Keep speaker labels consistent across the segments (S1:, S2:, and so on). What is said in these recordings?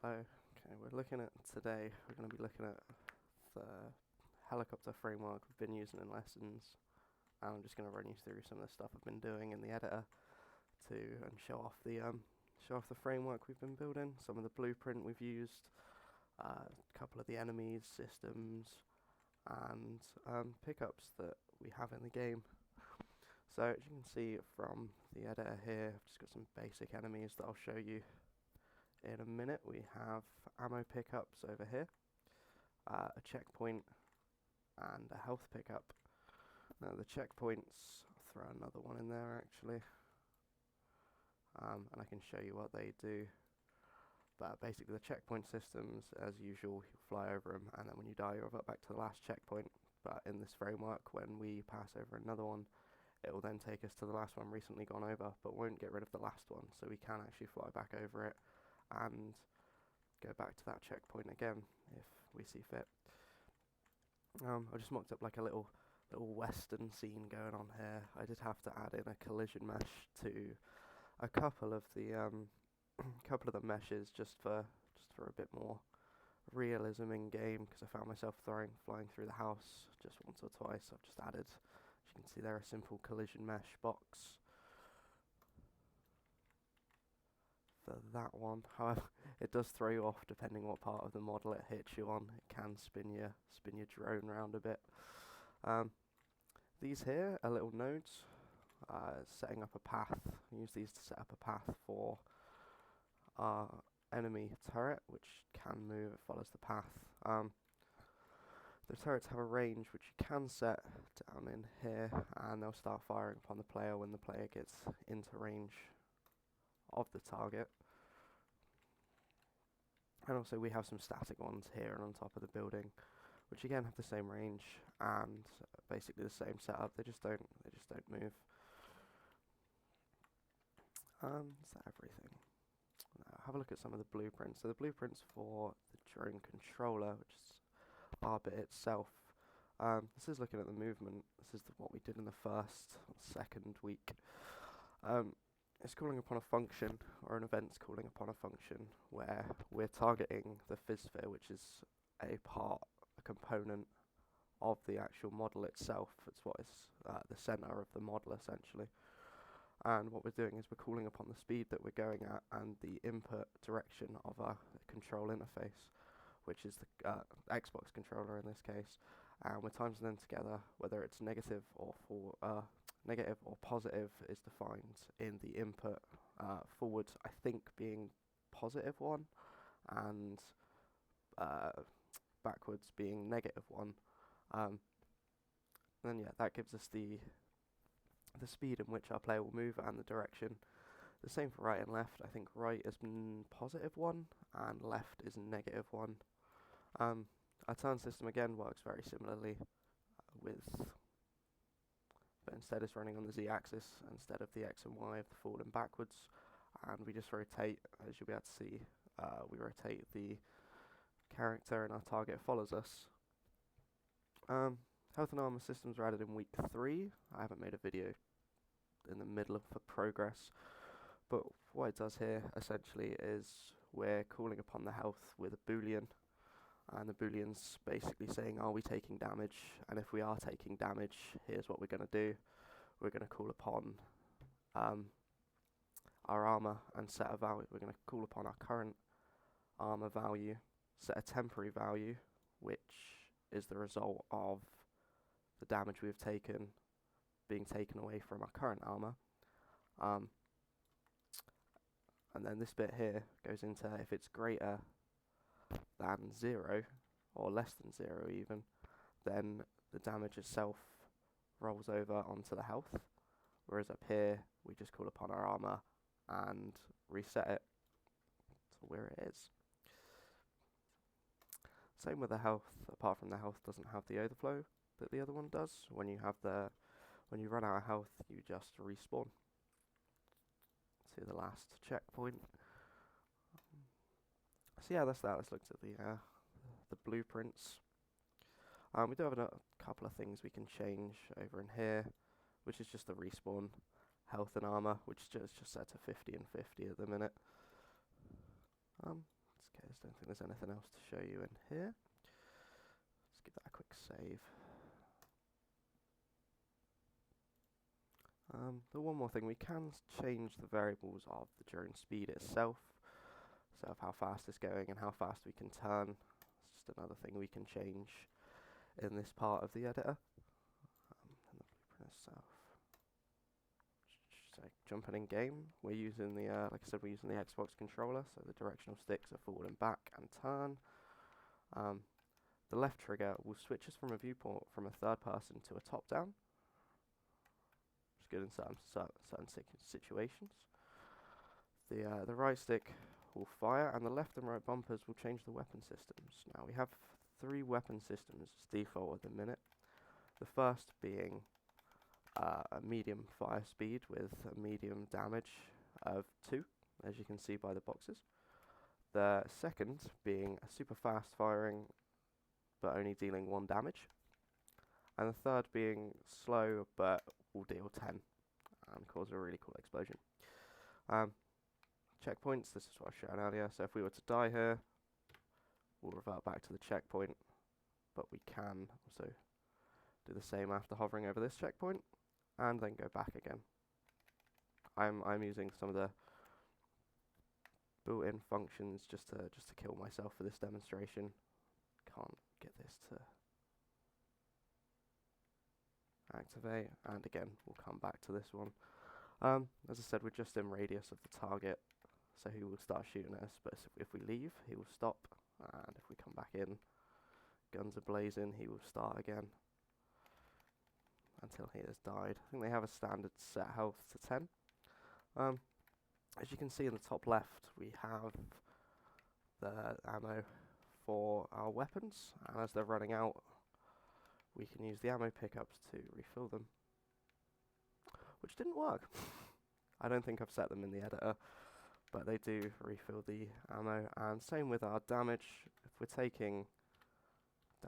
S1: Hello. Okay, we're going to be looking at the helicopter framework we've been using in lessons. And I'm just going to run you through some of the stuff I've been doing in the editor and show off the framework we've been building, some of the blueprint we've used, a couple of the enemies, systems, and pickups that we have in the game. So as you can see from the editor here, I've just got some basic enemies that I'll show you in a minute. We have ammo pickups over here, a checkpoint, and a health pickup. Now the checkpoints, I'll throw another one in there actually, and I can show you what they do. But basically the checkpoint systems, as usual, you fly over them, and then when you die you revert back to the last checkpoint. But in this framework, when we pass over another one, it will then take us to the last one recently gone over, but won't get rid of the last one, so we can actually fly back over it and go back to that checkpoint again if we see fit. I just mocked up like a little western scene going on here. I did have to add in a collision mesh to a couple of the meshes just for a bit more realism in game, because I found myself flying through the house just once or twice. I've just added, as you can see there, a simple collision mesh box for that one. However, it does throw you off depending what part of the model it hits you on. It can spin your drone around a bit. These here are little nodes, setting up a path. Use these to set up a path for our enemy turret, which can move. It follows the path. The turrets have a range which you can set down in here, and they'll start firing upon the player when the player gets into range of the target. And also we have some static ones here and on top of the building, which again have the same range and basically the same setup. They just don't move. Is that everything? Now have a look at some of the blueprints. So the blueprints for the drone controller, which is our bit itself. This is looking at the movement. This is what we did in the first or second week. It's calling upon a function, or an event's calling upon a function, where we're targeting the physsphere, which is a component of the actual model itself. It's what is the center of the model, essentially. And what we're doing is we're calling upon the speed that we're going at and the input direction of our control interface, which is the Xbox controller in this case, and we're timesing them together. Whether it's negative or positive is defined in the input. Forward, I think, being +1, and backwards being -1. Then yeah, that gives us the speed in which our player will move and the direction. The same for right and left. I think right is +1 and left is -1. Our turn system again works very similarly but instead it's running on the z-axis instead of the x and y of the forward and backwards, and we just rotate. As you'll be able to see, we rotate the character and our target follows us. Health and armor systems were added in week 3. I haven't made a video in the middle of the progress, but what it does here essentially is we're calling upon the health with a boolean, and the boolean's basically saying, are we taking damage? And if we are taking damage, here's what we're going to do. We're going to call upon our armor and set a value. We're going to call upon our current armor value, set a temporary value, which is the result of the damage we've taken being taken away from our current armor. And then this bit here goes into if it's greater than 0, or less than 0 even, then the damage itself rolls over onto the health, whereas up here we just call upon our armor and reset it to where it is. Same with the health, apart from the health doesn't have the overflow that the other one does. When you run out of health, you just respawn to the last checkpoint. So yeah, that's that. Let's look at the blueprints. We do have a couple of things we can change over in here, which is just the respawn health and armor, which is just set to 50 and 50 at the minute. Let's just don't think there's anything else to show you in here. Let's give that a quick save. The one more thing, we can change the variables of the drone speed itself, so of how fast it's going and how fast we can turn. It's just another thing we can change in this part of the editor. And the blueprint itself. So jumping in game, we're using the, like I said, we're using the Xbox controller, so the directional sticks are forward and back and turn. The left trigger will switch us from a viewport from a third person to a top down. It's good in certain situations. The right stick will fire, and the left and right bumpers will change the weapon systems. Now we have 3 weapon systems as default at the minute. The first being a medium fire speed with a medium damage of 2, as you can see by the boxes. The second being a super fast firing, but only dealing 1 damage. And the third being slow, but will deal 10 and cause a really cool explosion. Checkpoints, this is what I showed earlier, so if we were to die here, we'll revert back to the checkpoint, but we can also do the same after hovering over this checkpoint, and then go back again. I'm using some of the built-in functions just to kill myself for this demonstration. Can't get this to activate, and again we'll come back to this one. As I said, we're just in radius of the target, so he will start shooting at us, but if we leave, he will stop, and if we come back in, guns are blazing, he will start again until he has died. I think they have a standard set health to 10. As you can see in the top left, we have the ammo for our weapons, and as they're running out, we can use the ammo pickups to refill them, which didn't work. I don't think I've set them in the editor, but they do refill the ammo, and same with our damage. If we're taking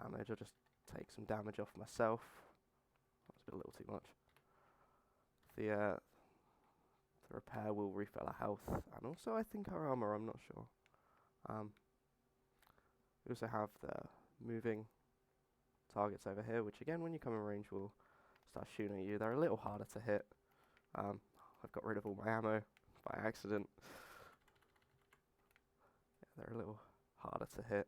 S1: damage, I'll just take some damage off myself. That was a little too much. The repair will refill our health, and also I think our armor, I'm not sure. We also have the moving targets over here, which again, when you come in range, will start shooting at you. They're a little harder to hit. I've got rid of all my ammo by accident. Yeah, they're a little harder to hit.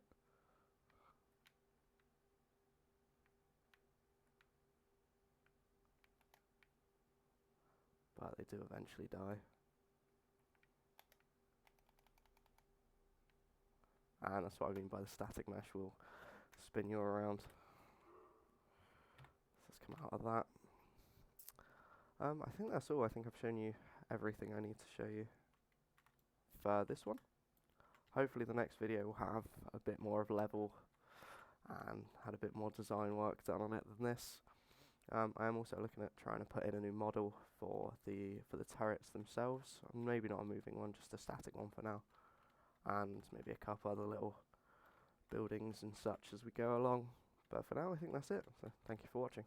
S1: But they do eventually die. And that's what I mean by the static mesh will spin you around. Let's come out of that. I think that's all. I think I've shown you everything I need to show you for this one. Hopefully the next video will have a bit more of level and had a bit more design work done on it than this. I am also looking at trying to put in a new model for the turrets themselves. Maybe not a moving one, just a static one for now, and maybe a couple other little buildings and such as we go along. But for now, I think that's it. So thank you for watching.